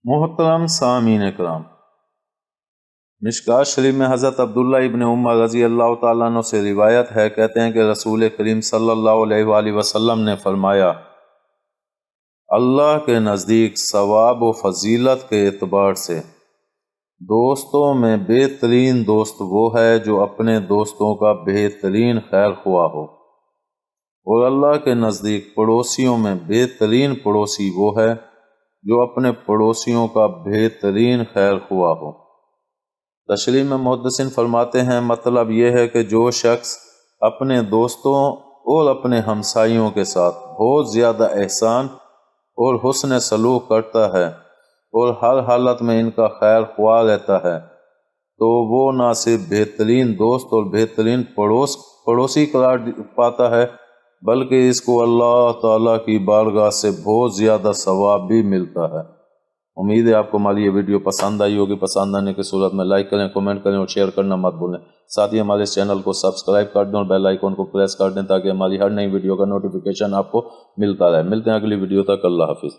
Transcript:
محترم سامعین کرام، مشکوٰۃ شریف میں حضرت عبداللہ ابن عمر رضی اللہ تعالیٰ عنہ سے روایت ہے، کہتے ہیں کہ رسول کریم صلی اللہ علیہ وآلہ وسلم نے فرمایا، اللہ کے نزدیک ثواب و فضیلت کے اعتبار سے دوستوں میں بہترین دوست وہ ہے جو اپنے دوستوں کا بہترین خیر خواہ ہو، اور اللہ کے نزدیک پڑوسیوں میں بہترین پڑوسی وہ ہے جو اپنے پڑوسیوں کا بہترین خیر خواہ ہو۔ تشریح میں محدثین فرماتے ہیں، مطلب یہ ہے کہ جو شخص اپنے دوستوں اور اپنے ہمسائیوں کے ساتھ بہت زیادہ احسان اور حسن سلوک کرتا ہے اور ہر حالت میں ان کا خیر خواہ رہتا ہے، تو وہ نہ صرف بہترین دوست اور بہترین پڑوسی قرار پاتا ہے، بلکہ اس کو اللہ تعالیٰ کی بارگاہ سے بہت زیادہ ثواب بھی ملتا ہے۔ امید ہے آپ کو ہماری یہ ویڈیو پسند آئی ہوگی۔ پسند آنے کی صورت میں لائک کریں، کمنٹ کریں اور شیئر کرنا مت بھولیں۔ ساتھ ہی ہمارے اس چینل کو سبسکرائب کر دیں اور بیل آئیکن کو پریس کر دیں تاکہ ہماری ہر نئی ویڈیو کا نوٹیفیکیشن آپ کو ملتا رہے۔ ملتے ہیں اگلی ویڈیو تک، اللہ حافظ۔